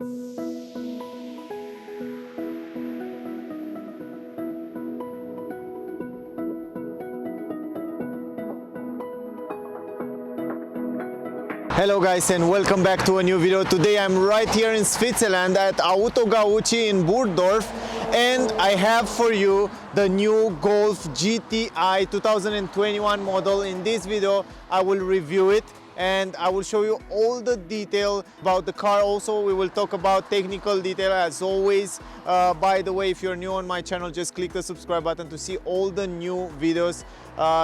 Hello guys, and welcome back to a new video. Today I'm right here in Switzerland at Auto Gauci in Burgdorf, and I have for you the new Golf GTI 2021 model. In this video I will review it and I will show you all the detail about the car. Also, we will talk about technical detail as always. By the way, if you're new on my channel, just click the subscribe button to see all the new videos,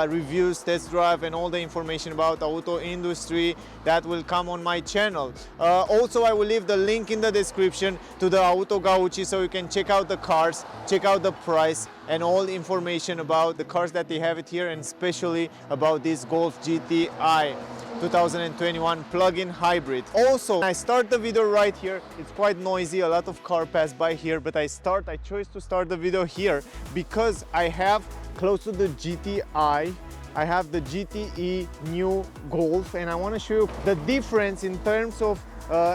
reviews, test drive, and all the information about the auto industry that will come on my channel. Also, I will leave the link in the description to the Auto Gauci so you can check out the cars, check out the price, and all information about the cars that they have it here, and especially about this Golf GTI 2021 plug-in hybrid. Also, I start the video right here. It's quite noisy, a lot of cars pass by here, but I chose to start the video here because I have close to the GTI, I have the GTE new Golf, and I want to show you the difference in terms of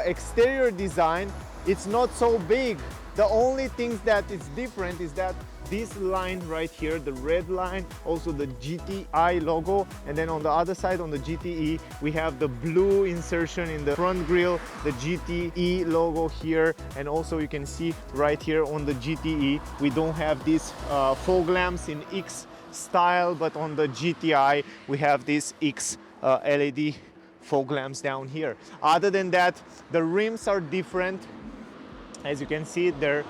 exterior design. It's not so big. The only things that is different is that this line right here, the red line, also the GTI logo, and then on the other side, on the GTE, we have the blue insertion in the front grille, the GTE logo here, and also you can see right here on the GTE, we don't have these fog lamps in X style, but on the GTI, we have these X LED fog lamps down here. Other than that, the rims are different. As you can see, they're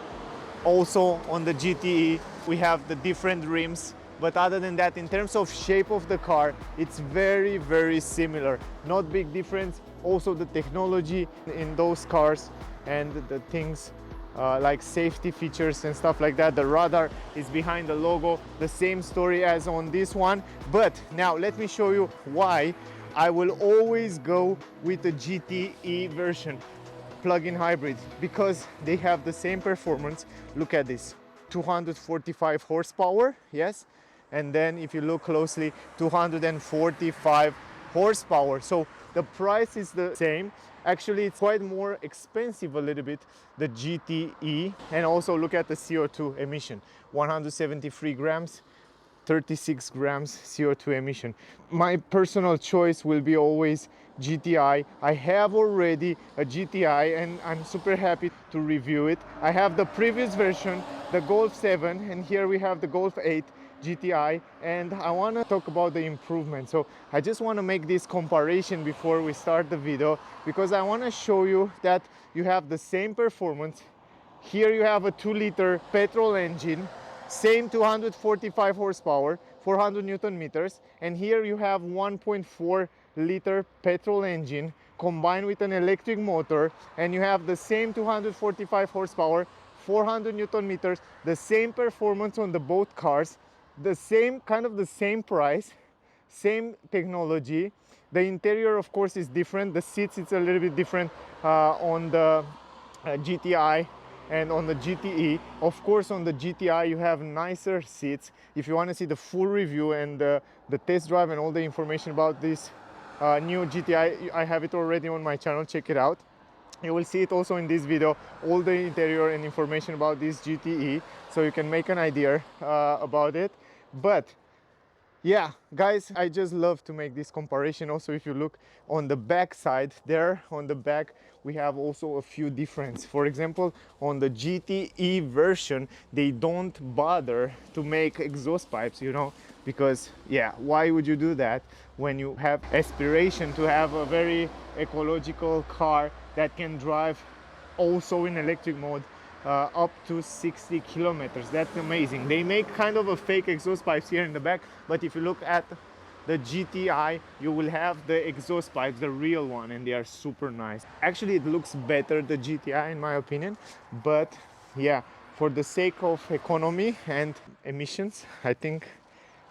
also on the GTE, we have the different rims, but other than that, in terms of shape of the car, it's very, very similar. Not big difference. Also the technology in those cars and the things like safety features and stuff like that. The radar is behind the logo, the same story as on this one. But now let me show you why I will always go with the GTE version plug-in hybrid, because they have the same performance. Look at this, 245 horsepower, yes, and then if you look closely, 245 horsepower. So the price is the same. Actually, it's quite more expensive a little bit, the GTE. And also look at the CO2 emission, 173 grams, 36 grams CO2 emission. My personal choice will be always GTI. I have already a GTI and I'm super happy to review it. I have the previous version, the Golf 7, and here we have the Golf 8 GTI, and I want to talk about the improvement. So I just want to make this comparison before we start the video, because I want to show you that you have the same performance. Here you have a 2-liter petrol engine, same 245 horsepower, 400 Newton meters, and here you have 1.4-liter petrol engine combined with an electric motor, and you have the same 245 horsepower, 400 Newton meters, the same performance on the both cars, the same price, same technology. The interior, of course, is different. The seats, it's a little bit different on the GTI and on the GTE. Of course, on the GTI you have nicer seats. If you want to see the full review and the test drive and all the information about this new GTI, I have it already on my channel. Check it out. You will see it also in this video, all the interior and information about this GTE, so you can make an idea about it. But yeah, guys, I just love to make this comparison. Also, if you look on the back side, there on the back we have also a few differences. For example, on the GTE version, they don't bother to make exhaust pipes, you know, because yeah, why would you do that when you have aspiration to have a very ecological car that can drive also in electric mode up to 60 kilometers. That's amazing. They make kind of a fake exhaust pipes here in the back, but if you look at the GTI, you will have the exhaust pipes, the real one, and they are super nice. Actually, it looks better, the GTI, in my opinion, but yeah, for the sake of economy and emissions, I think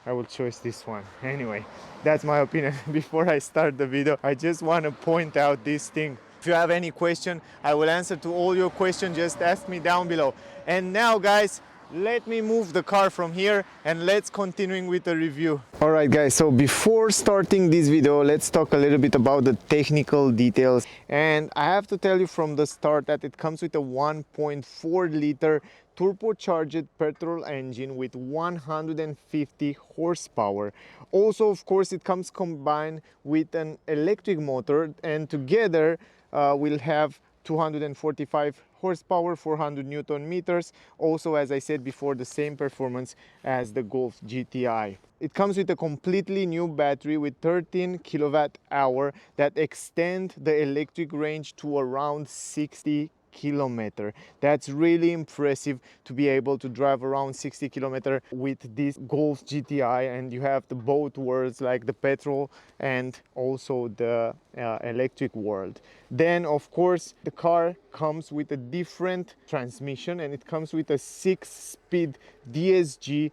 I will choose this one. Anyway, that's my opinion. Before I start the video, I just want to point out this thing. If you have any question, I will answer to all your questions. Just ask me down below. And now, guys, let me move the car from here and let's continuing with the review. Alright guys, so before starting this video, let's talk a little bit about the technical details. And I have to tell you from the start that it comes with a 1.4 liter turbocharged petrol engine with 150 horsepower. Also, of course, it comes combined with an electric motor, and together we'll have 245 horsepower, 400 Newton meters. Also, as I said before, the same performance as the Golf GTI. It comes with a completely new battery with 13 kilowatt hour that extend the electric range to around 60 kilometer. That's really impressive to be able to drive around 60 kilometer with this Golf GTI, and you have the both worlds, like the petrol and also the electric world. Then of course the car comes with a different transmission, and it comes with a 6-speed DSG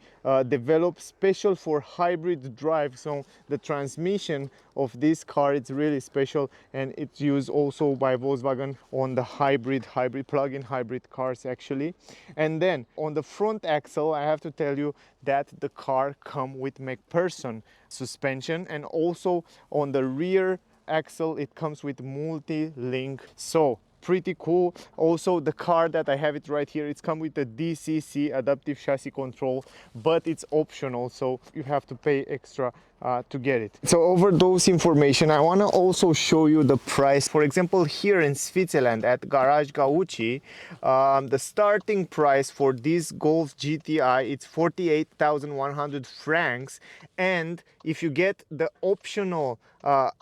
developed special for hybrid drive. So the transmission of this car, it's really special, and it's used also by Volkswagen on the hybrid plug-in hybrid cars actually. And then on the front axle, I have to tell you that the car comes with McPherson suspension, and also on the rear axle it comes with Multilink. So pretty cool. Also the car that I have it right here, it's come with the DCC, adaptive chassis control, but it's optional, so you have to pay extra to get it. So over those information, I want to also show you the price. For example, here in Switzerland at Garage Gauci, the starting price for this Golf GTI, it's 48,100 francs, and if you get the optional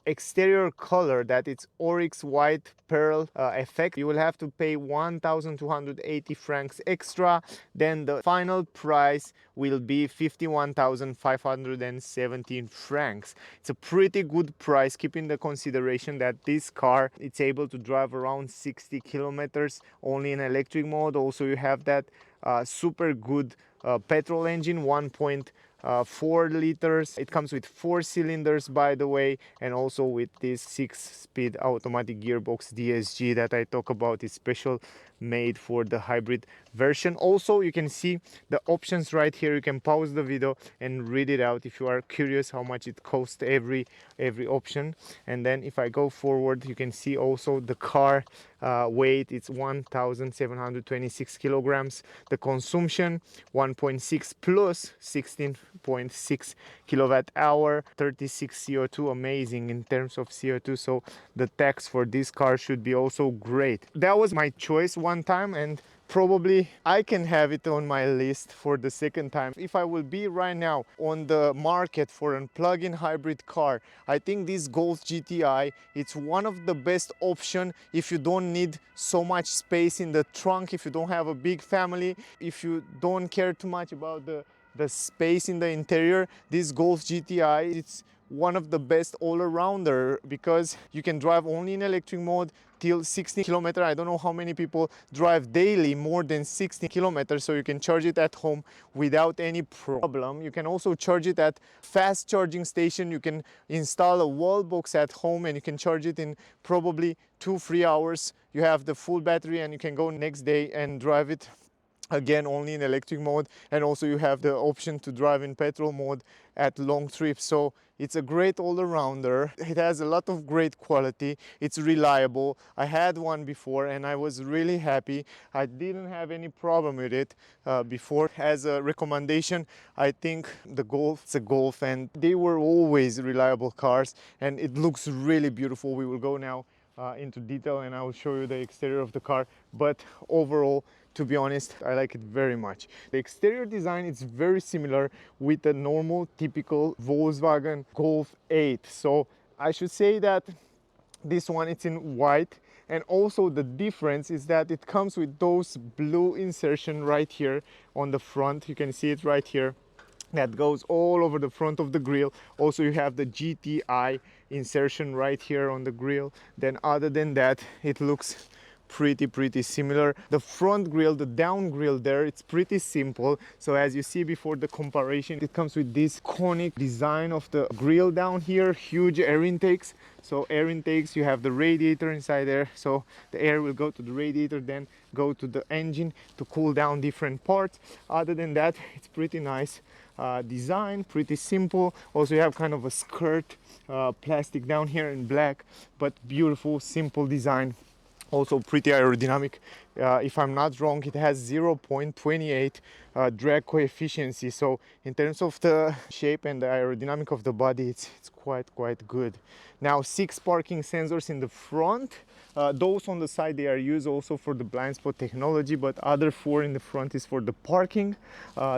exterior color, that it's Oryxwhite pearl effect, you will have to pay 1,280 francs extra. Then the final price will be 51,517 francs. It's a pretty good price, keeping the consideration that this car, it's able to drive around 60 kilometers only in electric mode. Also you have that super good petrol engine, 1.4 liters. It comes with 4 cylinders, by the way, and also with this 6-speed automatic gearbox DSG that I talk about is special made for the hybrid version. Also, you can see the options right here. You can pause the video and read it out if you are curious how much it costs every option. And then if I go forward, you can see also the car weight. It's 1,726 kilograms. The consumption 1.6 plus 16.6 kilowatt hour, 36 CO2, amazing in terms of CO2. So the tax for this car should be also great. That was my choice one time, and probably I can have it on my list for the second time. If I will be right now on the market for a plug-in hybrid car, I think this Golf GTI, it's one of the best option if you don't need so much space in the trunk, if you don't have a big family, if you don't care too much about the space in the interior. This Golf GTI, it's one of the best all-arounder because you can drive only in electric mode till 60 kilometers. I don't know how many people drive daily more than 60 kilometers, so you can charge it at home without any problem. You can also charge it at fast charging station. You can install a wall box at home and you can charge it in probably 2-3 hours. You have the full battery and you can go next day and drive it again only in electric mode. And also you have the option to drive in petrol mode at long trips. So it's a great all-arounder. It has a lot of great quality. It's reliable. I had one before and I was really happy. I didn't have any problem with it before. As a recommendation, I think the Golf, it's a Golf, and they were always reliable cars, and it looks really beautiful. We will go now into detail and I will show you the exterior of the car, but overall, to be honest, I like it very much. The exterior design is very similar with the normal typical Volkswagen Golf 8. So I should say that this one, it's in white, and also the difference is that it comes with those blue insertion right here on the front. You can see it right here. That goes all over the front of the grille. Also you have the GTI insertion right here on the grille. Then other than that, it looks pretty similar. The front grille, the down grille there, it's pretty simple. So as you see before the comparison, it comes with this conic design of the grille down here, huge air intakes. So air intakes, you have the radiator inside there, so the air will go to the radiator, then go to the engine to cool down different parts. Other than that, it's pretty nice design, pretty simple. Also you have kind of a skirt, plastic down here in black, but beautiful, simple design. Also pretty aerodynamic. If I'm not wrong, it has 0.28 drag coefficient. So in terms of the shape and the aerodynamic of the body, it's quite good. Now 6 parking sensors in the front. Those on the side, they are used also for the blind spot technology, but other 4 in the front is for the parking.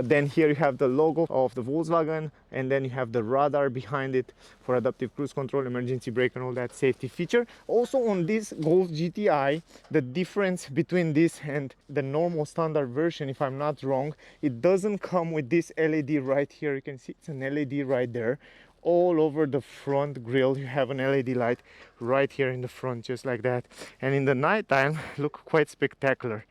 Then here you have the logo of the Volkswagen, and then you have the radar behind it for adaptive cruise control, emergency brake, and all that safety feature. Also on this Golf GTI, the difference between this and the normal standard version, if I'm not wrong, it doesn't come with this LED right here. You can see it's an LED right there. All over the front grille you have an LED light right here in the front, just like that. And in the nighttime, look quite spectacular,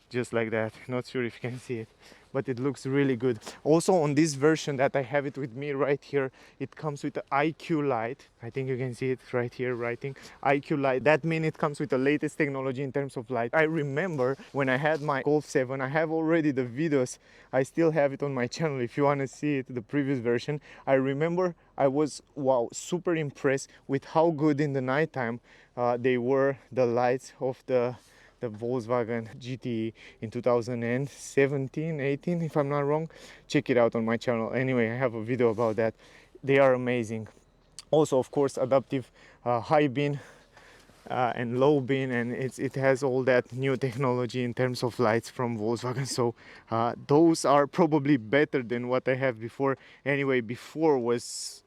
just like that. Not sure if you can see it, but it looks really good. Also on this version that I have it with me right here, it comes with the IQ light. I think you can see it right here writing IQ light. That means it comes with the latest technology in terms of light. I remember when I had my Golf 7, I have already the videos. I still have it on my channel if you want to see it, the previous version. I remember I was super impressed with how good in the nighttime they were, the lights of the Volkswagen GTE in 2017, 18, if I'm not wrong. Check it out on my channel. Anyway, I have a video about that. They are amazing. Also, of course, adaptive high beam and low beam, and it has all that new technology in terms of lights from Volkswagen. So those are probably better than what I have before. Anyway, before was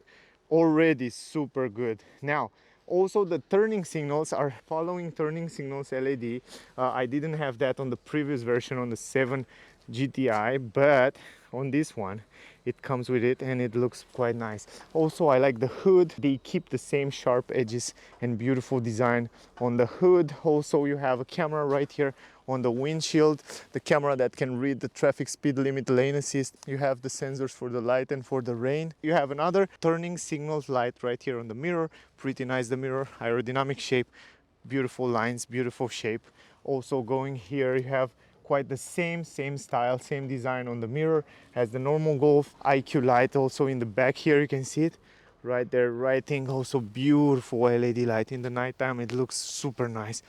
already super good. Now also the turning signals are following turning signals LED. I didn't have that on the previous version on the 7 GTI, but on this one it comes with it and it looks quite nice. Also I like the hood. They keep the same sharp edges and beautiful design on the hood. Also you have a camera right here on the windshield, the camera that can read the traffic speed limit, lane assist. You have the sensors for the light and for the rain. You have another turning signals light right here on the mirror. Pretty nice, the mirror, aerodynamic shape, beautiful lines, beautiful shape. Also going here you have quite the same style, same design on the mirror as the normal Golf. IQ light also in the back here, you can see it right there writing. Also beautiful LED light in the nighttime. It looks super nice.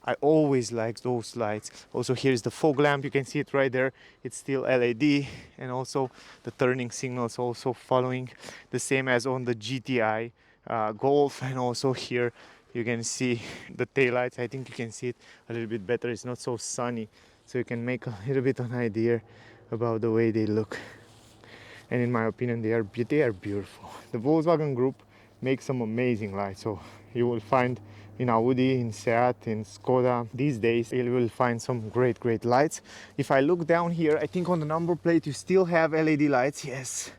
I always like those lights. Also here's the fog lamp, you can see it right there. It's still LED, and also the turning signals also following the same as on the GTI Golf. And also here you can see the taillights. I think you can see it a little bit better. It's not so sunny, so you can make a little bit of an idea about the way they look. And in my opinion, they are beautiful. The Volkswagen Group makes some amazing lights. So you will find in Audi, in Seat, in Skoda, these days you will find some great lights. If I look down here, I think on the number plate you still have LED lights. Yes,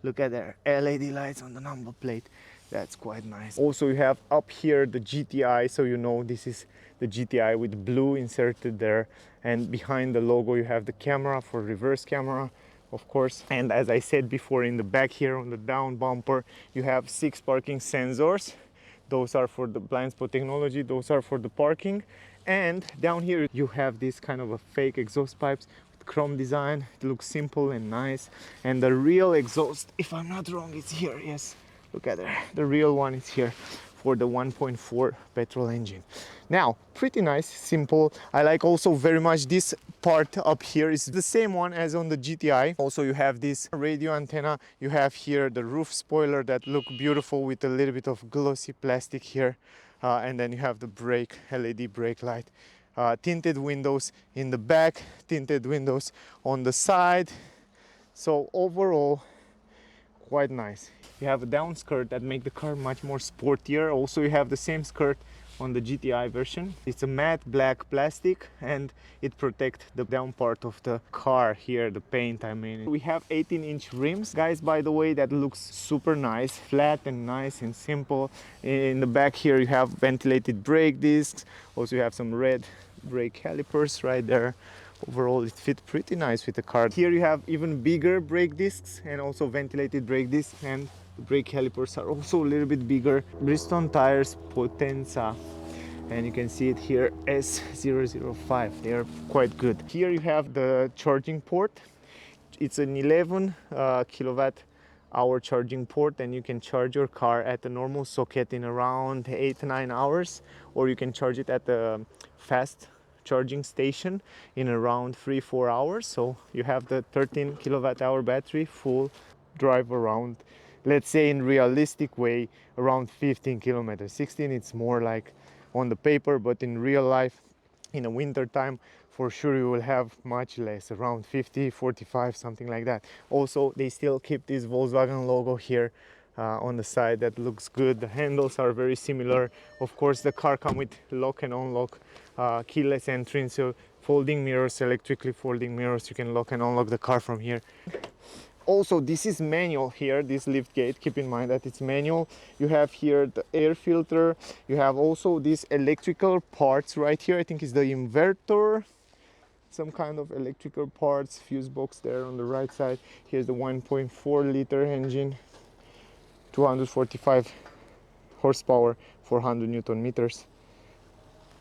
look at there, LED lights on the number plate. That's quite nice. Also you have up here the GTI, so you know this is the GTI with blue inserted there. And behind the logo you have the camera for reverse camera, of course. And as I said before, in the back here on the down bumper you have 6 parking sensors. Those are for the blind spot technology, those are for the parking. And down here you have this kind of a fake exhaust pipes with chrome design. It looks simple and nice. And the real exhaust, if I'm not wrong, it's here. Yes, look at there, the real one is here for the 1.4 petrol engine. Now, pretty nice, simple. I like also very much this part up here is the same one as on the GTI. Also you have this radio antenna. You have here the roof spoiler that look beautiful with a little bit of glossy plastic here. And then you have the brake, LED brake light. Tinted windows in the back, tinted windows on the side. So overall, quite nice. You have a down skirt that make the car much more sportier. Also you have the same skirt on the GTI version. It's a matte black plastic and it protects the down part of the car here, the paint I mean. We have 18-inch rims, guys, by the way, that looks super nice, flat and nice and simple. In the back here you have ventilated brake discs. Also you have some red brake calipers right there. Overall it fit pretty nice with the car. Here you have even bigger brake discs and also ventilated brake discs, and the brake calipers are also a little bit bigger. Bridgestone tires Potenza, and you can see it here, S005. They are quite good. Here you have the charging port. It's an 11 kilowatt hour charging port, and you can charge your car at a normal socket in around 8-9 hours, or you can charge it at the fast charging station in around 3-4 hours. So you have the 13 kilowatt hour battery, full drive around, let's say in realistic way, around 15 kilometers. 16 it's more like on the paper, but in real life, in the winter time, for sure you will have much less, around 50, 45, something like that. Also, they still keep this Volkswagen logo here on the side. That looks good. The handles are very similar. Of course, the car comes with lock and unlock, keyless entry, so folding mirrors, electrically folding mirrors. You can lock and unlock the car from here. Also, this is manual here, this lift gate. Keep in mind that it's manual. You have here the air filter. You have also these electrical parts right here. I think it's the inverter, some kind of electrical parts, fuse box there on the right side. Here's the 1.4 liter engine, 245 horsepower, 400 Newton meters.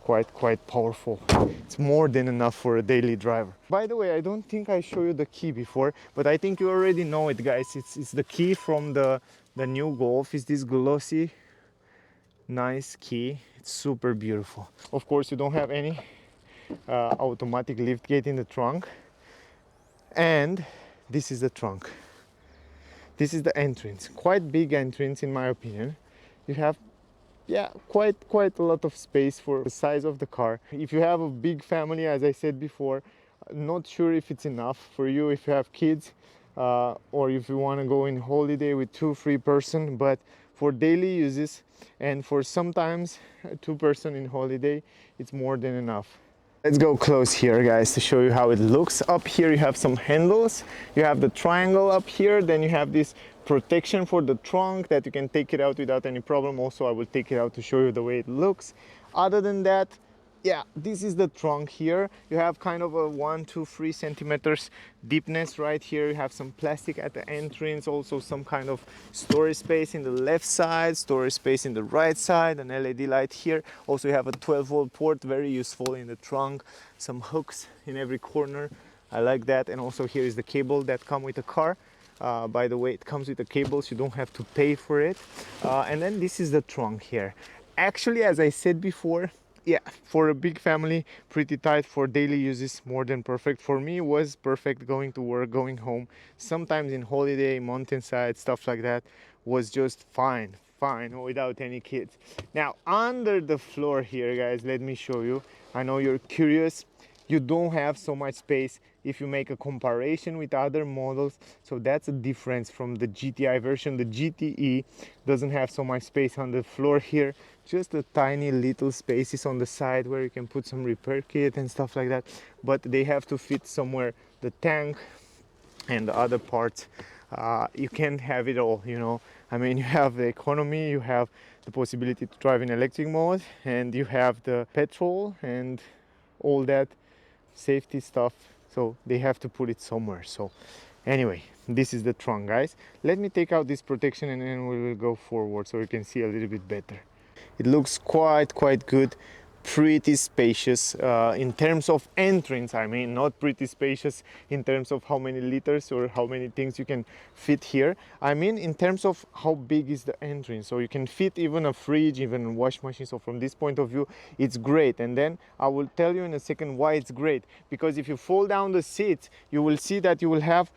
Quite powerful. It's more than enough for a daily driver. By the way, I don't think I showed you the key before, but I think you already know it, guys. It's the key from the new Golf. It's this glossy, nice key. It's super beautiful. Of course, you don't have any automatic lift gate in the trunk, and this is the trunk. This is the entrance. Quite big entrance in my opinion. You have, yeah, quite a lot of space for the size of the car. If you have a big family, as I said before, not sure if it's enough for you if you have kids, or if you want to go in holiday with 2-3 person, but for daily uses and for sometimes 2 person in holiday, it's more than enough. Let's go close here, guys, to show you how it looks. Up here you have some handles, you have the triangle up here, then you have this protection for the trunk that you can take it out without any problem. Also, I will take it out to show you the way it looks. Other than that, yeah, this is the trunk here. You have kind of a 1-3 centimeters deepness right here. You have some plastic at the entrance, also some kind of storage space in the left side, storage space in the right side, an LED light here. Also, you have a 12-volt port, very useful in the trunk. Some hooks in every corner. I like that. And also here is the cable that comes with the car. By the way, it comes with the cables, you don't have to pay for it. And then this is the trunk here. Actually, as I said before, yeah, for a big family, pretty tight. For daily uses, more than perfect. For me, it was perfect going to work, going home. Sometimes in holiday, mountainside, stuff like that, was just fine without any kids. Now, under the floor here, guys, let me show you. I know you're curious. You don't have so much space if you make a comparison with other models. So that's a difference from the GTI version. The GTE doesn't have so much space on the floor here, just a tiny little spaces on the side where you can put some repair kit and stuff like that, but they have to fit somewhere the tank and the other parts. You can't have it all, you know. I mean, you have the economy, you have the possibility to drive in electric mode, and you have the petrol and all that safety stuff, so they have to put it somewhere. So anyway, this is the trunk, guys. Let me take out this protection and then we will go forward so you can see a little bit better. It looks quite good, pretty spacious in terms of entrance. I mean, not pretty spacious in terms of how many liters or how many things you can fit here. I mean in terms of how big is the entrance, so you can fit even a fridge, even a wash machine. So from this point of view, it's great. And then I will tell you in a second why it's great, because if you fold down the seats, you will see that you will have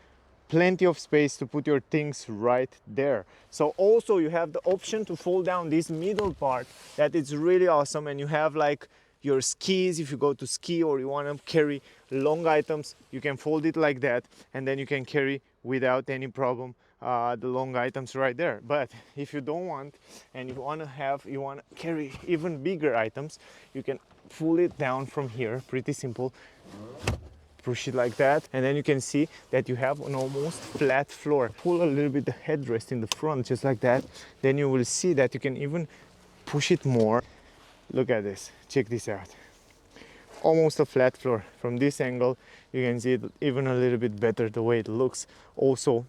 plenty of space to put your things right there. So also you have the option to fold down this middle part, that is really awesome. And you have like your skis, if you go to ski or you want to carry long items, you can fold it like that, and then you can carry without any problem the long items right there. But if you don't want, and you want to carry even bigger items, you can pull it down from here, pretty simple. Push it like that, and then you can see that you have an almost flat floor. Pull a little bit the headrest in the front, just like that. Then you will see that you can even push it more. Look at this, check this out. almost a flat floor. From this angle you can see it even a little bit better the way it looks. Also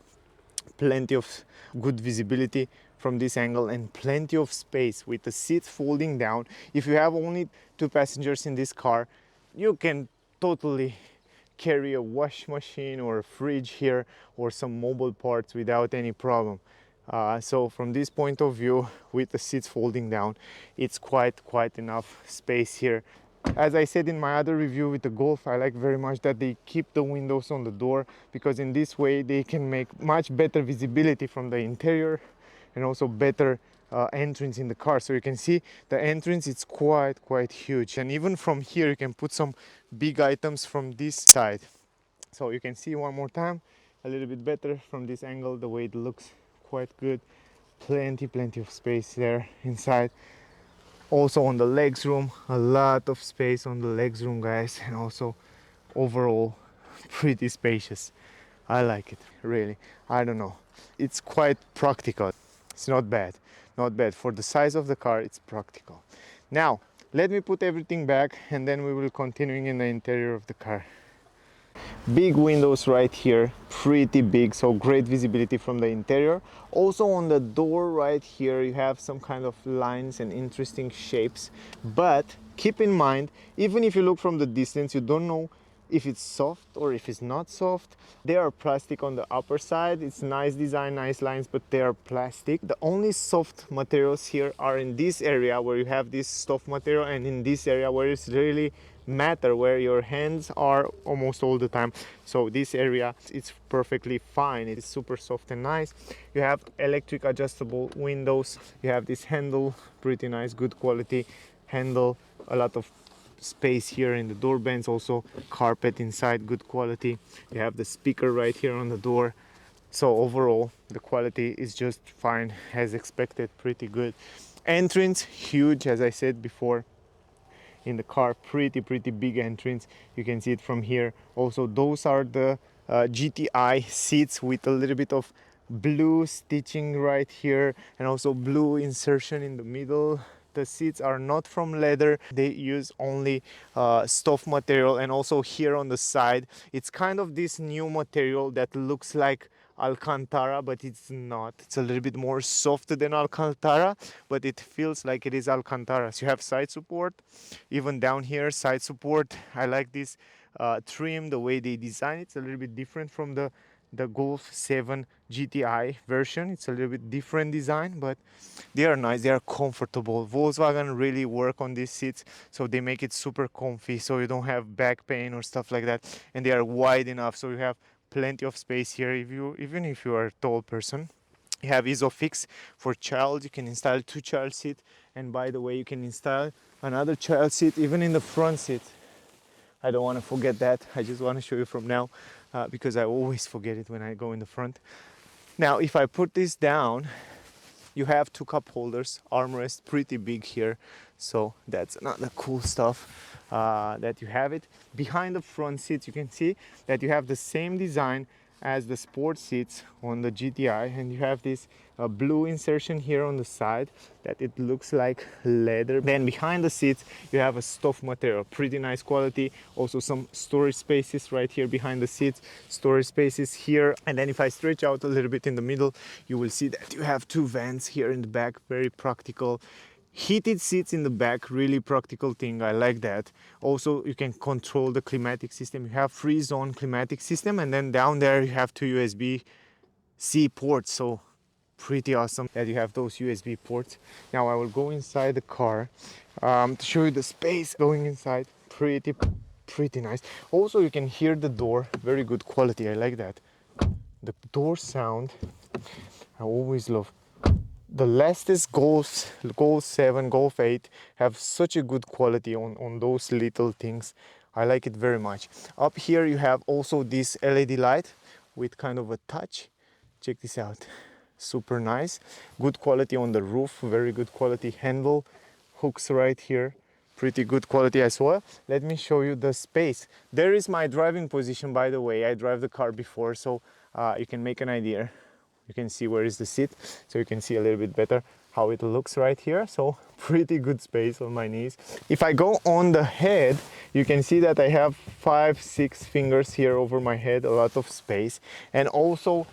plenty of good visibility from this angle and plenty of space with the seats folding down. If you have only 2 passengers in this car, you can totally carry a wash machine or a fridge here or some mobile parts without any problem. So from this point of view, with the seats folding down, it's quite enough space here. As I said in my other review with the Golf, I like very much that they keep the windows on the door, because in this way they can make much better visibility from the interior and also better entrance in the car. So you can see the entrance, it's quite huge, and even from here you can put some big items from this side. So you can see one more time a little bit better from this angle the way it looks. Quite good. Plenty of space there inside. Also on the legs room, a lot of space on the legs room, guys, and also overall pretty spacious. I like it, really. I don't know, it's quite practical. It's not bad for the size of the car. It's practical. Now let me put everything back and then we will continue in the interior of the car. Big windows right here, pretty big, so great visibility from the interior. Also on the door right here you have some kind of lines and interesting shapes, but keep in mind, even if you look from the distance, you don't know if it's soft or if it's not soft. They are plastic on the upper side. It's nice design, nice lines, but they are plastic. The only soft materials here are in this area where you have this soft material, and in this area where it's really matter, where your hands are almost all the time. So this area, it's perfectly fine. It's super soft and nice. You have electric adjustable windows. You have this handle, pretty nice, good quality handle. A lot of space here in the door bands, also carpet inside, good quality. You have the speaker right here on the door. So overall the quality is just fine, as expected, pretty good. Entrance huge, as I said before in the car, pretty big entrance. You can see it from here. Also those are the GTI seats with a little bit of blue stitching right here and also blue insertion in the middle. The seats are not from leather, they use only stuff material, and also here on the side it's kind of this new material that looks like Alcantara, but it's not. It's a little bit more soft than Alcantara, but it feels like it is Alcantara. So you have side support, even down here side support. I like this trim, the way they design it. It's a little bit different from the Golf 7 GTI version. It's a little bit different design, but they are nice, they are comfortable. Volkswagen really work on these seats, so they make it super comfy, so you don't have back pain or stuff like that, and they are wide enough, so you have plenty of space here. Even if you are a tall person, you have Isofix for child. You can install 2 child seat, and by the way, you can install another child seat even in the front seat. I don't want to forget that. I just want to show you from now because I always forget it when I go in the front. Now if I put this down, you have 2 cup holders, armrest, pretty big here, so that's another cool stuff that you have it. Behind the front seats you can see that you have the same design as the sport seats on the GTI, and you have this blue insertion here on the side that it looks like leather. Then behind the seats you have a stuff material, pretty nice quality. Also some storage spaces right here behind the seats, storage spaces here, and then if I stretch out a little bit in the middle, you will see that you have 2 vents here in the back, very practical. Heated seats in the back, really practical thing, I like that. Also you can control the climatic system. You have free zone climatic system, and then down there you have 2 USB-C ports, so pretty awesome that you have those USB ports. Now I will go inside the car to show you the space going inside. Pretty nice. Also you can hear the door, very good quality, I like that. The door sound, I always love. The latest Golf 7, Golf 8 have such a good quality on those little things. I like it very much. Up here you have also this LED light with kind of a touch. Check this out, super nice. Good quality on the roof, very good quality handle, hooks right here, pretty good quality as well. Let me show you the space. There is my driving position, by the way. I drive the car before, so you can make an idea. You can see where is the seat, so you can see a little bit better how it looks right here. So pretty good space on my knees. If I go on the head, you can see that I have 5-6 fingers here over my head, a lot of space, and also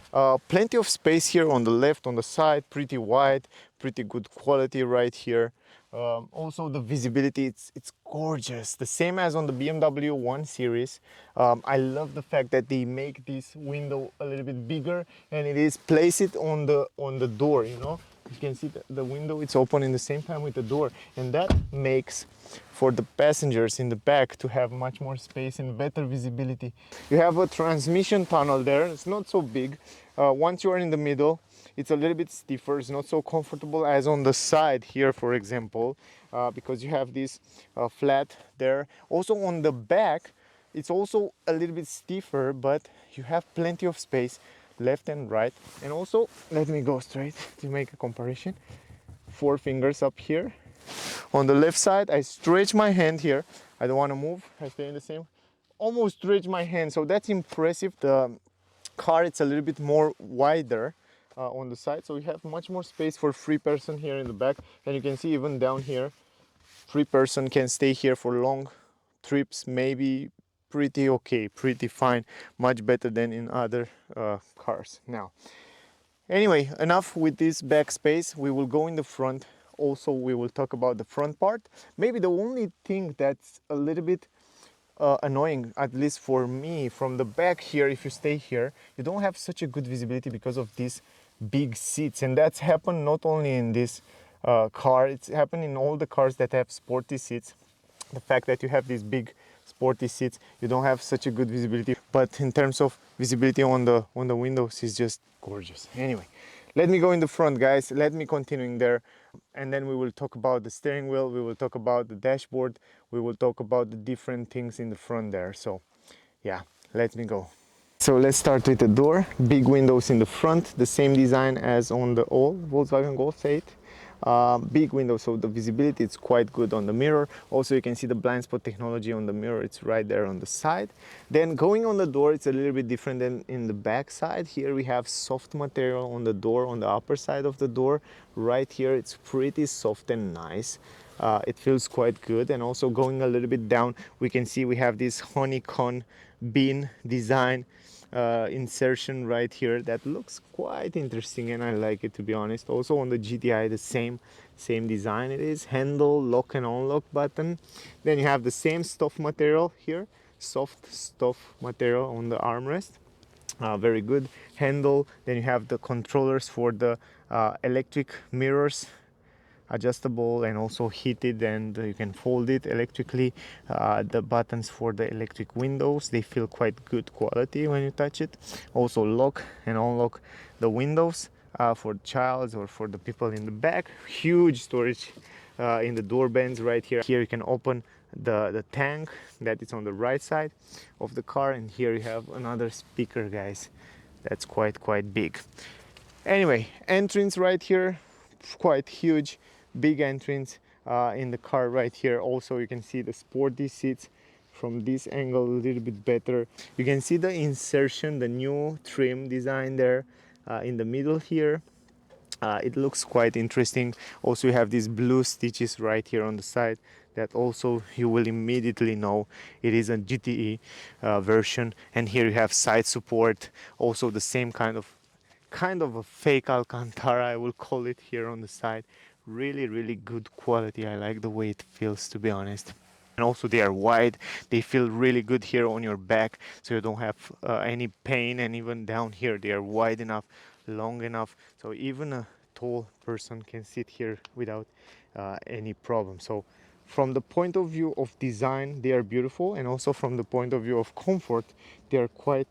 plenty of space here on the left, on the side, pretty wide, pretty good quality right here. Also the visibility, it's gorgeous, the same as on the BMW 1 Series. I love the fact that they make this window a little bit bigger, and it is place it on the door, you know. You can see the window, it's open in the same time with the door, and that makes for the passengers in the back to have much more space and better visibility. You have a transmission tunnel there, it's not so big. Once you are in the middle, it's a little bit stiffer, it's not so comfortable as on the side here, for example, because you have this flat there. Also on the back, it's also a little bit stiffer, but you have plenty of space left and right. And also, let me go straight to make a comparison. 4 fingers up here. On the left side, I stretch my hand here. I don't want to move, I stay in the same. Almost stretch my hand, so that's impressive. The car, it's a little bit more wider on the side, so you have much more space for 3 person here in the back. And you can see even down here, 3 person can stay here for long trips, maybe pretty okay, pretty fine, much better than in other cars. Now, anyway, enough with this back space. We will go in the front. Also, we will talk about the front part. Maybe the only thing that's a little bit annoying, at least for me, from the back here, if you stay here, you don't have such a good visibility because of these big seats. And that's happened not only in this car, it's happened in all the cars that have sporty seats. The fact that you have these big sporty seats, you don't have such a good visibility, but in terms of visibility on the windows, is just gorgeous. Anyway, let me go in the front, guys. Let me continue there, and then we will talk about the steering wheel, we will talk about the dashboard, we will talk about the different things in the front there. So yeah, let me go. So let's start with the door. Big windows in the front, the same design as on the old Volkswagen Golf 8. Big window, so the visibility is quite good on the mirror. Also, you can see the blind spot technology on the mirror, it's right there on the side. Then going on the door, it's a little bit different than in the back side. Here we have soft material on the door, on the upper side of the door. Right here, it's pretty soft and nice. It feels quite good. And also going a little bit down, we can see we have this honeycomb bean design insertion right here that looks quite interesting, and I like it, to be honest. Also on the GTI, the same design. It is handle, lock and unlock button. Then you have the same stuff material here, soft stuff material on the armrest. Very good handle. Then you have the controllers for the electric mirrors, adjustable and also heated, and you can fold it electrically. The buttons for the electric windows, they feel quite good quality when you touch it. Also lock and unlock the windows for child or for the people in the back. Huge storage in the door bands right here. Here you can open the tank that is on the right side of the car, and here you have another speaker, guys, that's quite big. Anyway, entrance right here, quite huge, big entrance in the car right here. Also you can see the sporty seats from this angle a little bit better. You can see the insertion, the new trim design there in the middle here. It looks quite interesting. Also you have these blue stitches right here on the side that also you will immediately know it is a GTE version. And here you have side support, also the same kind of a fake Alcantara, I will call it, here on the side. Really good quality. I like the way it feels, to be honest. And also they are wide, they feel really good here on your back, so you don't have any pain. And even down here, they are wide enough, long enough, so even a tall person can sit here without any problem. So from the point of view of design, they are beautiful, and also from the point of view of comfort, they are quite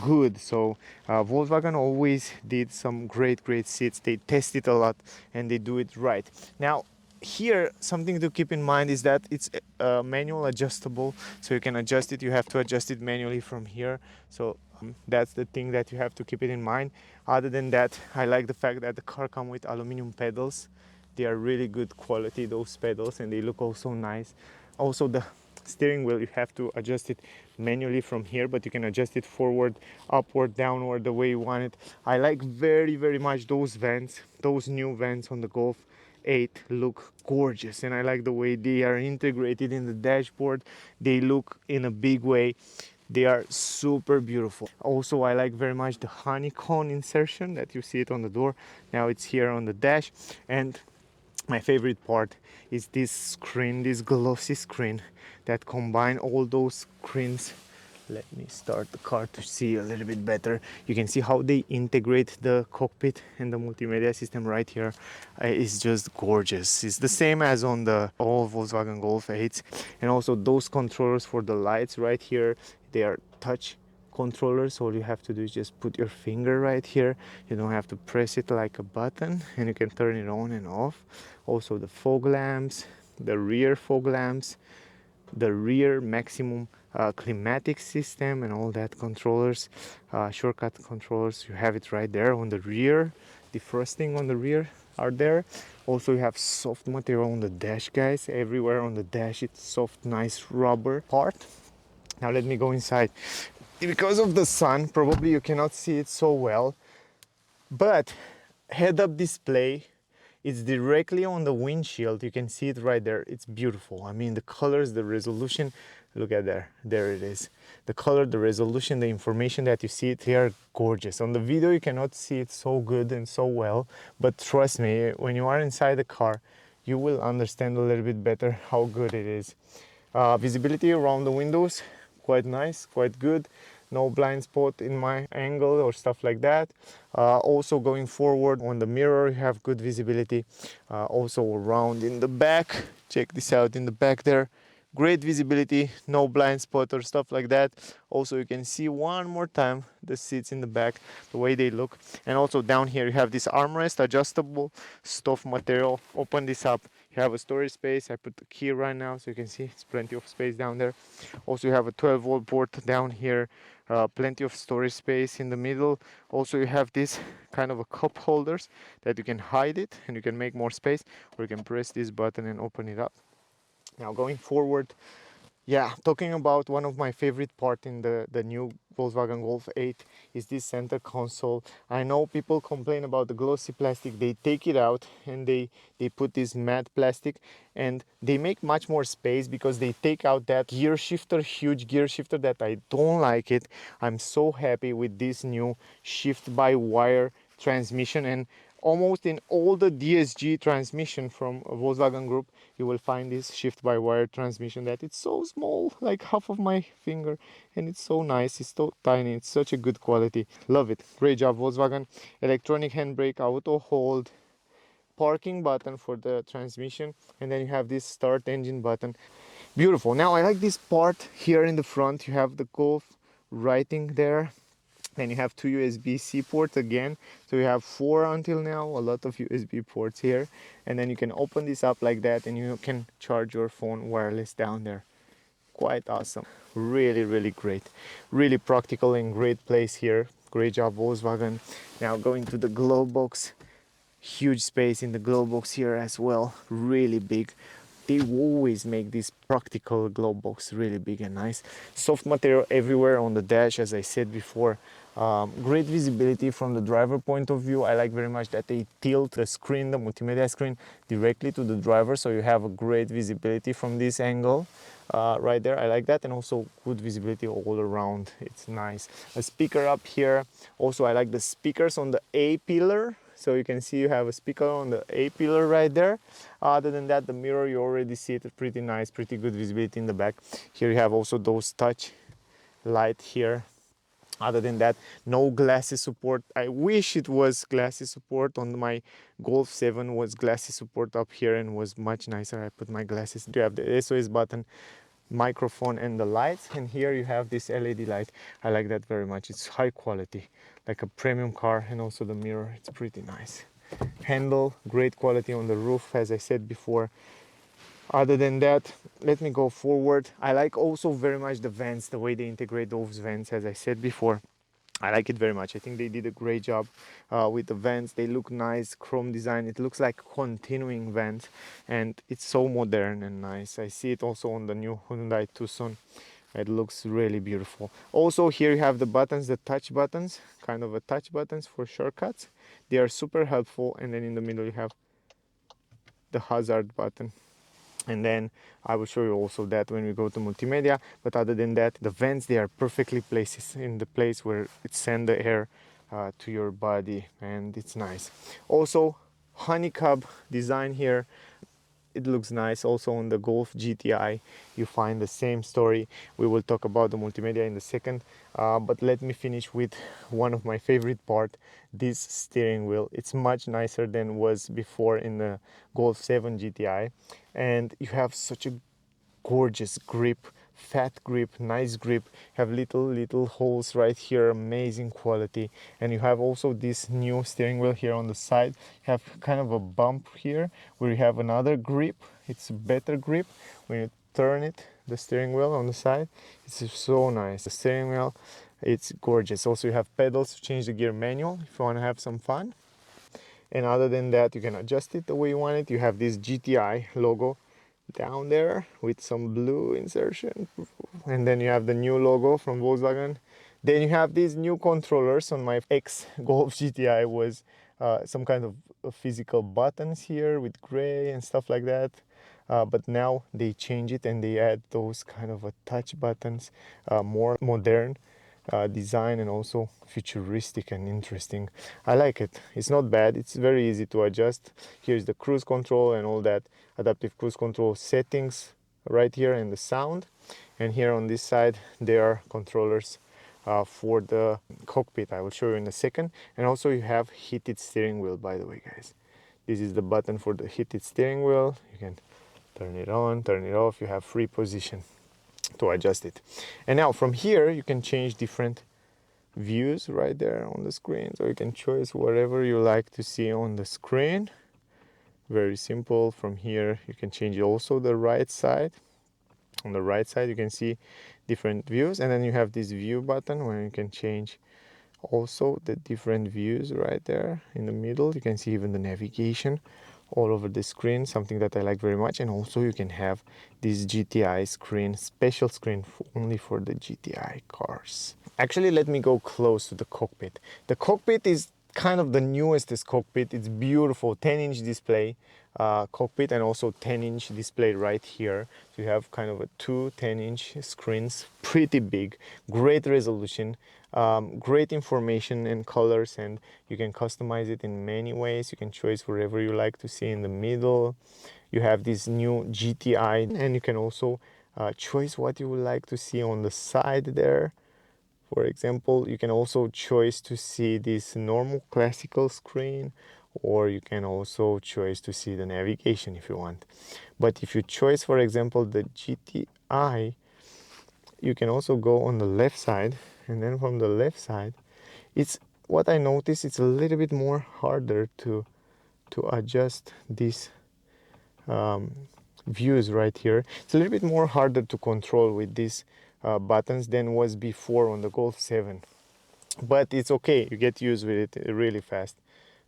good. So Volkswagen always did some great seats. They test it a lot and they do it right. Now here, something to keep in mind is that it's manual adjustable, so you can adjust it. You have to adjust it manually from here. So that's the thing that you have to keep it in mind. Other than that, I like the fact that the car comes with aluminum pedals. They are really good quality, those pedals, and they look also nice. Also the steering wheel, you have to adjust it manually from here, but you can adjust it forward, upward, downward, the way you want it. I like very much those vents, those new vents on the Golf 8 look gorgeous, and I like the way they are integrated in the dashboard. They look in a big way. They are super beautiful. Also, I like very much the honeycomb insertion that you see it on the door. Now it's here on the dash. And my favorite part is this screen, this glossy screen that combine all those screens. Let me start the car to see a little bit better. You can see how they integrate the cockpit and the multimedia system right here. It's just gorgeous. It's the same as on the all Volkswagen Golf 8s. And also those controllers for the lights right here, they are touch controllers. All you have to do is just put your finger right here. You don't have to press it like a button, and you can turn it on and off. Also the fog lamps, the rear fog lamps, the rear maximum climatic system, and all that controllers, shortcut controllers, you have it right there on the rear. Defrosting on the rear are there. Also, you have soft material on the dash, guys. Everywhere on the dash it's soft, nice rubber part. Now let me go inside. Because of the sun, probably you cannot see it so well, but head-up display, it's directly on the windshield. You can see it right there. It's beautiful. I mean, the colors, the resolution, look at there it is. The color, the resolution, the information that you see it here, gorgeous. On the video you cannot see it so good and so well, but trust me, when you are inside the car you will understand a little bit better how good it is. Visibility around the windows, quite nice, quite good. No blind spot in my angle or stuff like that. Also going forward on the mirror, you have good visibility. Also around in the back, check this out in the back there. Great visibility, no blind spot or stuff like that. Also you can see one more time the seats in the back, the way they look. And also down here you have this armrest, adjustable stuff material. Open this up, you have a storage space. I put the key right now so you can see it's plenty of space down there. Also you have a 12-volt port down here. Plenty of storage space in the middle. Also you have this kind of a cup holders that you can hide it and you can make more space, or you can press this button and open it up. Now going forward, yeah, talking about one of my favorite part in the new Volkswagen Golf 8 is this center console. I know people complain about the glossy plastic. They take it out and they put this matte plastic, and they make much more space because they take out that gear shifter, huge gear shifter that I don't like it. I'm so happy with this new shift by wire transmission, and almost in all the DSG transmission from Volkswagen Group you will find this shift by wire transmission that it's so small, like half of my finger, and it's so nice, it's so tiny, it's such a good quality. Love it. Great job Volkswagen. Electronic handbrake, auto hold, parking button for the transmission, and then you have this start engine button. Beautiful. Now I like this part here in the front. You have the Golf writing there. Then you have two USB-C ports again, so you have 4 until now, a lot of USB ports here. And then you can open this up like that and you can charge your phone wireless down there. Quite awesome. Really great. Really practical and great place here. Great job Volkswagen. Now going to the glove box. Huge space in the glove box here as well. Really big. They always make this practical glove box really big and nice. Soft material everywhere on the dash, as I said before. Great visibility from the driver point of view. I like very much that they tilt the screen, the multimedia screen, directly to the driver, so you have a great visibility from this angle right there. I like that, and also good visibility all around. It's nice. A speaker up here. Also I like the speakers on the A pillar. So you can see you have a speaker on the A pillar right there. Other than that, the mirror, you already see it, pretty nice, pretty good visibility in the back. Here you have also those touch light here. Other than that, no glasses support. I wish it was glasses support. On my Golf 7 was glasses support up here and was much nicer. I put my glasses. You have the SOS button, microphone, and the lights, and here you have this LED light. I like that very much. It's high quality, like a premium car. And also the mirror, it's pretty nice. Handle, great quality on the roof, as I said before. Other than that, let me go forward. I like also very much the vents, the way they integrate those vents, as I said before. I like it very much. I think they did a great job with the vents. They look nice, chrome design. It looks like continuing vents, and it's so modern and nice. I see it also on the new Hyundai Tucson. It looks really beautiful. Also here you have the buttons, the touch buttons, kind of a touch buttons for shortcuts. They are super helpful. And then in the middle you have the hazard button. And then I will show you also that when we go to multimedia. But other than that, the vents, they are perfectly placed in the place where it sends the air to your body, and it's nice. Also honeycomb design here. It looks nice. Also on the Golf GTI you find the same story. We will talk about the multimedia in a second, but let me finish with one of my favorite part, this steering wheel. It's much nicer than was before in the Golf 7 GTI, and you have such a gorgeous grip, fat grip, nice grip. Have little holes right here, amazing quality. And you have also this new steering wheel here on the side. You have kind of a bump here where you have another grip. It's a better grip when you turn it, the steering wheel on the side. It's so nice. The steering wheel, it's gorgeous. Also you have pedals to change the gear manual if you want to have some fun. And other than that, you can adjust it the way you want it. You have this GTI logo down there with some blue insertion, and then you have the new logo from Volkswagen. Then you have these new controllers. On my ex Golf GTI was some kind of physical buttons here with gray and stuff like that, but now they change it and they add those kind of touch buttons, more modern design and also futuristic and interesting. I like it. It's not bad. It's very easy to adjust. Here's the cruise control and all that adaptive cruise control settings right here, and the sound. And here on this side there are controllers for the cockpit. I will show you in a second. And also you have heated steering wheel, by the way, guys. This is the button for the heated steering wheel. You can turn it on, turn it off. You have free position to adjust it. And now from here you can change different views right there on the screen, so you can choose whatever you like to see on the screen. Very simple. From here you can change also the right side. On the right side you can see different views, and then you have this view button where you can change also the different views right there in the middle. You can see even the navigation all over the screen, something that I like very much. And also you can have this GTI screen, special screen only for the GTI cars. Actually, let me go close to the cockpit. The cockpit is kind of the newest cockpit. It's beautiful, 10-inch display cockpit, and also 10-inch display right here. So you have kind of a two 10-inch screens, pretty big, great resolution, great information and colors, and you can customize it in many ways. You can choose wherever you like to see in the middle. You have this new GTI, and you can also choose what you would like to see on the side there. For example, you can also choose to see this normal classical screen, or you can also choose to see the navigation if you want. But if you choose, for example, the GTI, you can also go on the left side, and then from the left side, it's what I noticed, it's a little bit more harder to adjust these views right here. It's a little bit more harder to control with these buttons than was before on the Golf 7, but it's okay. You get used with it really fast.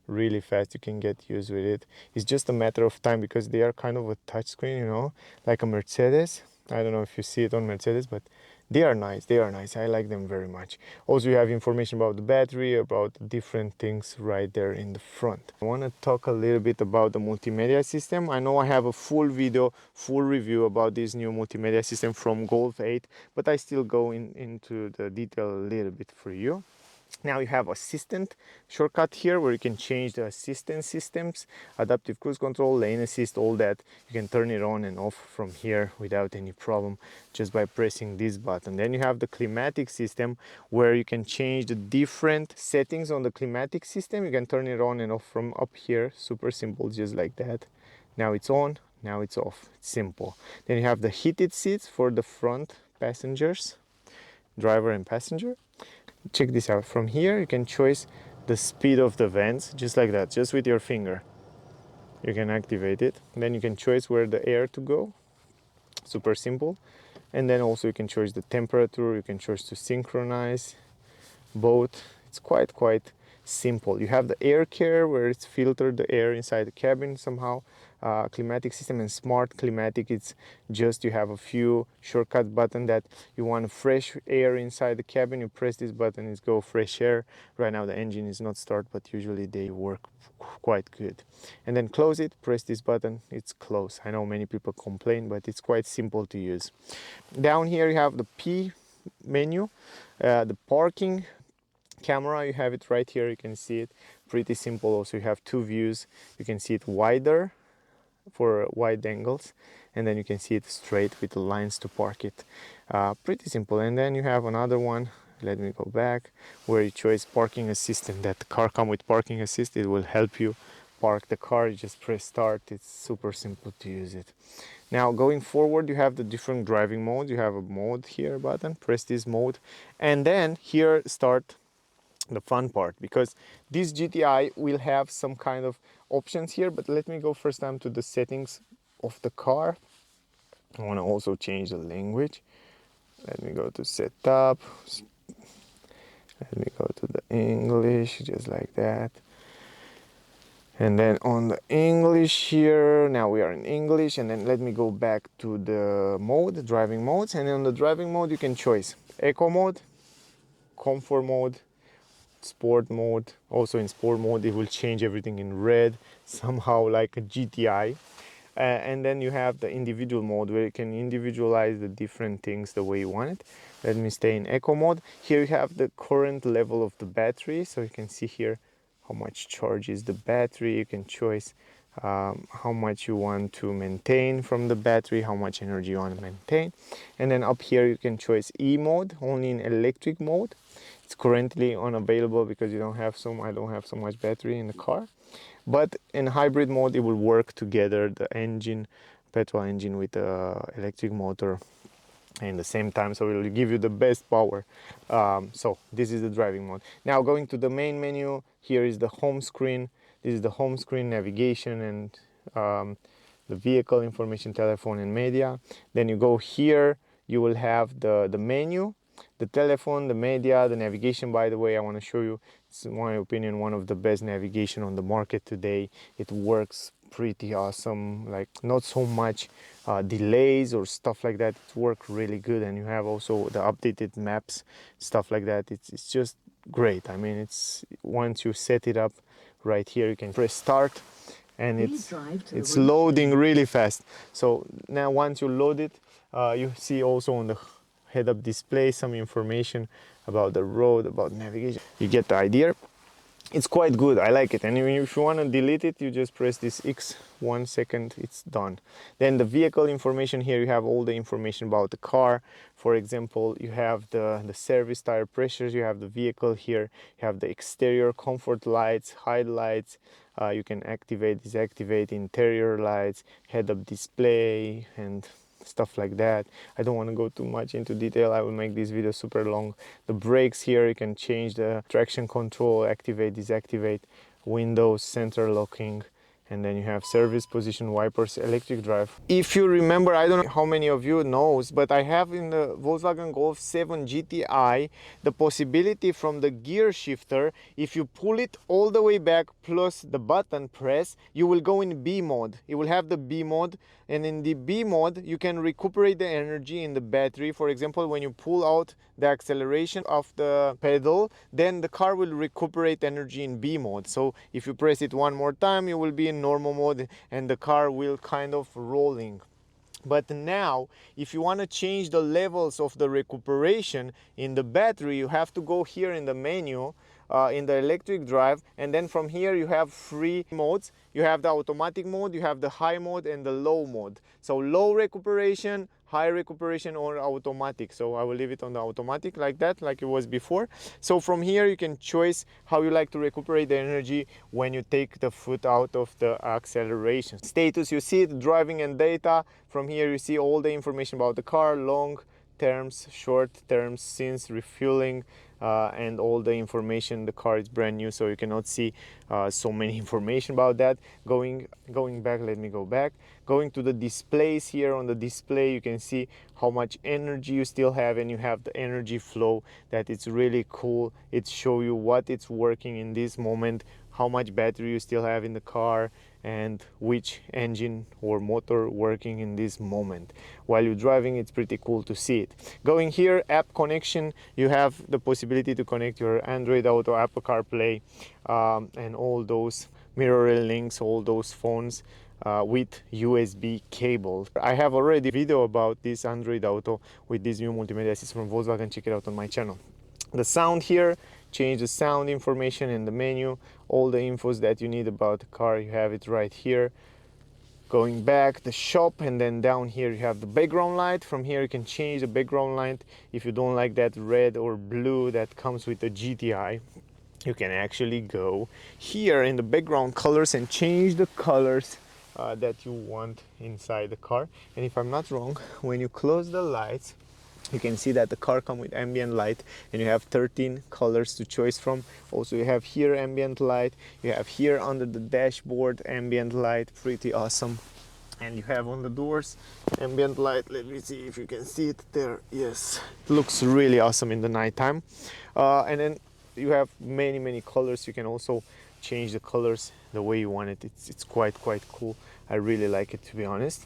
You can get used with it. It's just a matter of time, because they are kind of a touch screen, you know, like a Mercedes. I don't know if you see it on Mercedes, but they are nice. I like them very much. Also, you have information about the battery, about different things right there in the front. I want to talk a little bit about the multimedia system. I know I have a full video, full review about this new multimedia system from Golf 8, but I still go into the detail a little bit for you. Now you have assistant shortcut here where you can change the assistant systems, adaptive cruise control, lane assist, all that. You can turn it on and off from here without any problem just by pressing this button. Then you have the climatic system where you can change the different settings on the climatic system. You can turn it on and off from up here, super simple, just like that. Now it's on, now it's off, it's simple. Then you have the heated seats for the front passengers, driver and passenger. Check this out. From here you can choose the speed of the vents, just like that, just with your finger. You can activate it. Then you can choose where the air to go, super simple. And then also you can choose the temperature, you can choose to synchronize both. It's quite simple. You have the air care where it's filtered the air inside the cabin somehow. Climatic system and smart climatic, it's just you have a few shortcut button that you want fresh air inside the cabin. You press this button, it's go fresh air. Right now the engine is not start, but usually they work quite good. And then close it, press this button, it's closed. I know many people complain, but it's quite simple to use. Down here you have the P menu, the parking camera, you have it right here, you can see it, pretty simple. Also you have two views, you can see it wider for wide angles, and then you can see it straight with the lines to park it. Pretty simple. And then you have another one, let me go back, where you choose parking assistant. That the car come with parking assist, it will help you park the car. You just press start, it's super simple to use it. Now going forward, you have the different driving modes. You have a mode here button, press this mode, and then here start the fun part, because this GTI will have some kind of options here. But let me go first time to the settings of the car. I want to also change the language. Let me go to setup, let me go to the English, just like that. And then on the English here, now we are in English. And then let me go back to the mode, driving modes. And on the driving mode you can choose eco mode, comfort mode, sport mode. Also in sport mode it will change everything in red somehow like a GTI. And then you have the individual mode where you can individualize the different things the way you want it. Let me stay in eco mode. Here you have the current level of the battery, so you can see here how much charge is the battery. You can choose how much you want to maintain from the battery, how much energy you want to maintain. And then up here you can choose E mode, only in electric mode. It's currently unavailable because I don't have so much battery in the car. But in hybrid mode it will work together, the engine, petrol engine with the electric motor at the same time, so it will give you the best power. So this is the driving mode. Now going to the main menu, here is the home screen. This is the home screen, navigation, and the vehicle information, telephone and media. Then you go here, you will have the menu, the telephone, the media, the navigation. By the way, I want to show you, it's in my opinion one of the best navigation on the market today. It works pretty awesome, like not so much delays or stuff like that. It works really good. And you have also the updated maps, stuff like that. It's just great. I mean, it's once you set it up right here, you can press start and it's loading really fast. So now once you load it, you see also on the head-up display some information about the road, about navigation. You get the idea. It's quite good, I like it. And if you want to delete it, you just press this X, 1 second, it's done. Then the vehicle information, here you have all the information about the car. For example, you have the service, tire pressures, you have the vehicle here, you have the exterior comfort lights, highlights, you can activate, deactivate interior lights, head-up display, and stuff like that. I don't want to go too much into detail, I will make this video super long. The brakes here, you can change the traction control, activate, deactivate, windows, center locking, and then you have service position, wipers, electric drive. If you remember, I don't know how many of you knows, but I have in the Volkswagen Golf 7 GTI the possibility from the gear shifter, if you pull it all the way back plus the button press, you will go in B mode. It will have the B mode, and in the B mode you can recuperate the energy in the battery. For example, when you pull out the acceleration of the pedal, then the car will recuperate energy in B mode. So if you press it one more time, you will be in normal mode and the car will kind of rolling. But now if you want to change the levels of the recuperation in the battery, you have to go here in the menu, in the electric drive, and then from here you have three modes. You have the automatic mode, you have the high mode, and the low mode. So low recuperation, high recuperation, or automatic. So I will leave it on the automatic like that, like it was before. So from here you can choose how you like to recuperate the energy when you take the foot out of the acceleration. Status, you see it, driving and data. From here you see all the information about the car, long terms, short terms, since refueling, and all the information. The car is brand new, so you cannot see so many information about that. Going back, let me go back. Going to the displays here, on the display you can see how much energy you still have, and you have the energy flow. That it's really cool. It shows you what it's working in this moment, how much battery you still have in the car, and which engine or motor working in this moment. While you're driving, it's pretty cool to see it. Going here, app connection, you have the possibility to connect your Android Auto, Apple CarPlay, and all those mirror links, all those phones with USB cable. I have already a video about this Android Auto with this new multimedia system from Volkswagen. Check it out on my channel. The sound here, change the sound information in the menu, all the infos that you need about the car, you have it right here. Going back, the shop, and then down here you have the background light. From here you can change the background light. If you don't like that red or blue that comes with the GTI, you can actually go here in the background colors and change the colors that you want inside the car. And if I'm not wrong, when you close the lights, you can see that the car comes with ambient light, and you have 13 colors to choose from. Also, you have here ambient light, you have here under the dashboard ambient light, pretty awesome. And you have on the doors ambient light. Let me see if you can see it there. Yes, it looks really awesome in the nighttime. And then you have many colors. You can also change the colors the way you want it. It's quite cool. I really like it, to be honest.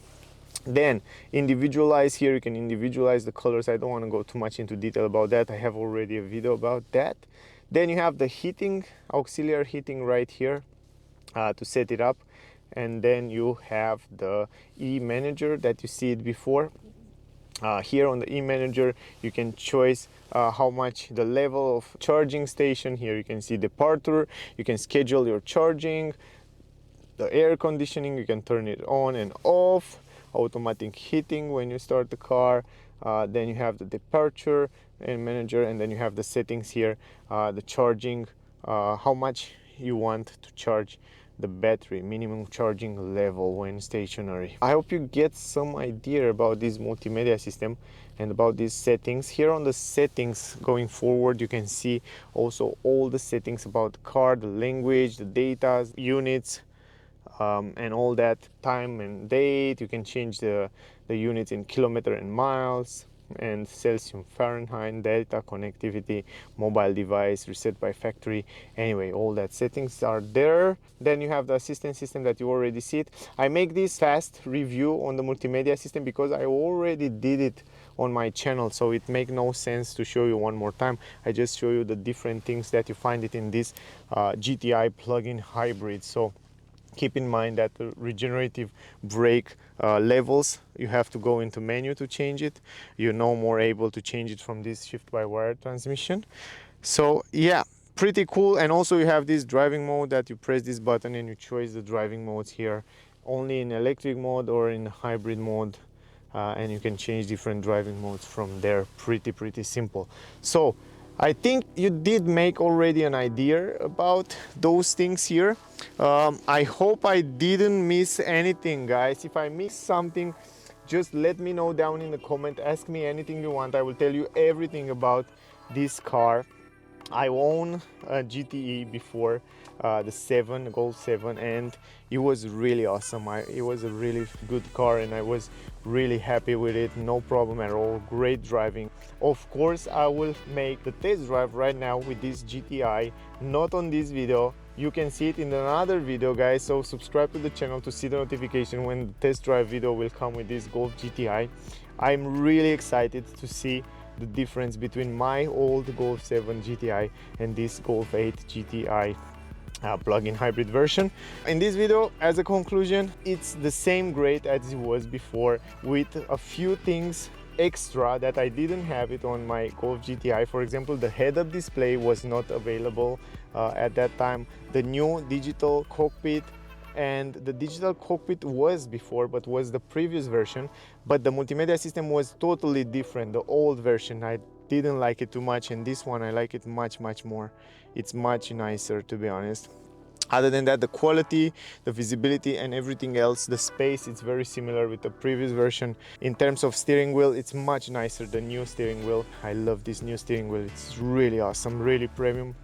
Then individualize, here you can individualize the colors. I don't want to go too much into detail about that. I have already a video about that. Then you have the heating, auxiliary heating right here to set it up. And then you have the e-manager that you see it before. Here on the e-manager you can choose how much the level of charging station. Here you can see departure, you can schedule your charging, the air conditioning, you can turn it on and off, automatic heating when you start the car. Then you have the departure and manager, and then you have the settings here, the charging, how much you want to charge the battery, minimum charging level when stationary. I hope you get some idea about this multimedia system and about these settings. Here on the settings going forward, you can see also all the settings about the car, the language, the data, units, and all that, time and date. You can change the units in kilometer and miles, and Celsius, Fahrenheit, data, connectivity, mobile device, reset by factory. Anyway, all that settings are there. Then you have the assistant system that you already see it. I make this fast review on the multimedia system because I already did it on my channel, so it makes no sense to show you one more time. I just show you the different things that you find it in this GTI plug-in hybrid. So keep in mind that the regenerative brake levels, you have to go into menu to change it. You're no more able to change it from this shift-by-wire transmission. So yeah, pretty cool. And also you have this driving mode that you press this button and you choose the driving modes here, only in electric mode or in hybrid mode. And you can change different driving modes from there. Pretty simple. So I think you did make already an idea about those things here. I hope I didn't miss anything, guys. If I missed something, just let me know down in the comment. Ask me anything you want. I will tell you everything about this car. I own a GTE before, the Golf 7, and it was really awesome. It was a really good car and I was really happy with it. No problem at all, great driving. Of course, I will make the test drive right now with this GTI, not on this video. You can see it in another video, guys, so subscribe to the channel to see the notification when the test drive video will come with this Golf GTI. I'm really excited to see the difference between my old Golf 7 GTI and this Golf 8 GTI plug-in hybrid version. In this video, as a conclusion, it's the same great as it was before, with a few things extra that I didn't have it on my Golf GTI. For example, the head-up display was not available at that time. The new digital cockpit, and the digital cockpit was before, but was the previous version, but the multimedia system was totally different. The old version, I didn't like it too much, and this one I like it much more. It's much nicer, to be honest. Other than that, the quality, the visibility and everything else, the space, it's very similar with the previous version. In terms of steering wheel, it's much nicer, the new steering wheel. I love this new steering wheel. It's really awesome, really premium.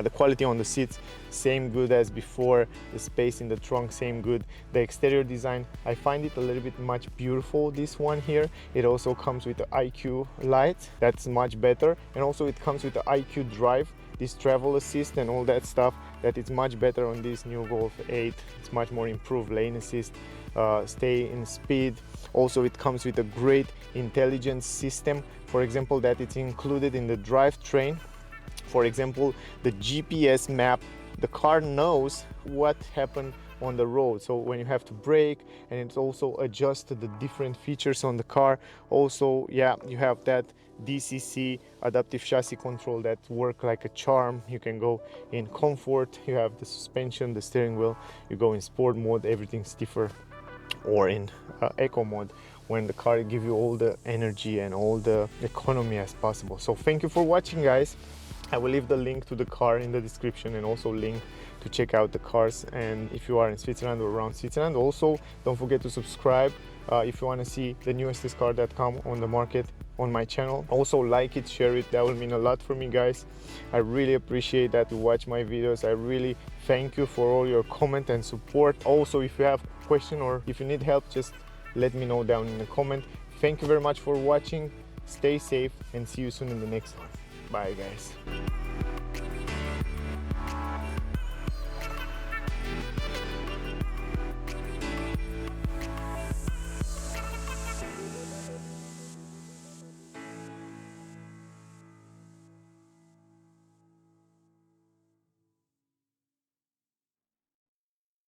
The quality on the seats, same good as before. The space in the trunk, same good. The exterior design, I find it a little bit much beautiful, this one here. It also comes with the IQ light, that's much better. And also it comes with the IQ drive, this travel assist and all that stuff, that is much better on this new Golf 8. It's much more improved lane assist, stay in speed. Also it comes with a great intelligence system, for example, that it's included in the drivetrain. For example, the GPS map, the car knows what happened on the road, so when you have to brake, and it's also adjusts to the different features on the car. Also, yeah, you have that DCC, adaptive chassis control, that work like a charm. You can go in comfort, you have the suspension, the steering wheel, you go in sport mode, everything's stiffer, or in eco mode, when the car gives you all the energy and all the economy as possible. So thank you for watching, guys. I will leave the link to the car in the description, and also link to check out the cars. And if you are in Switzerland or around Switzerland, also don't forget to subscribe if you want to see the newest car that come on the market on my channel. Also like it, share it, that will mean a lot for me, guys. I really appreciate that you watch my videos. I really thank you for all your comment and support. Also, if you have a question or if you need help, just let me know down in the comment. Thank you very much for watching. Stay safe and see you soon in the next one. Bye, guys.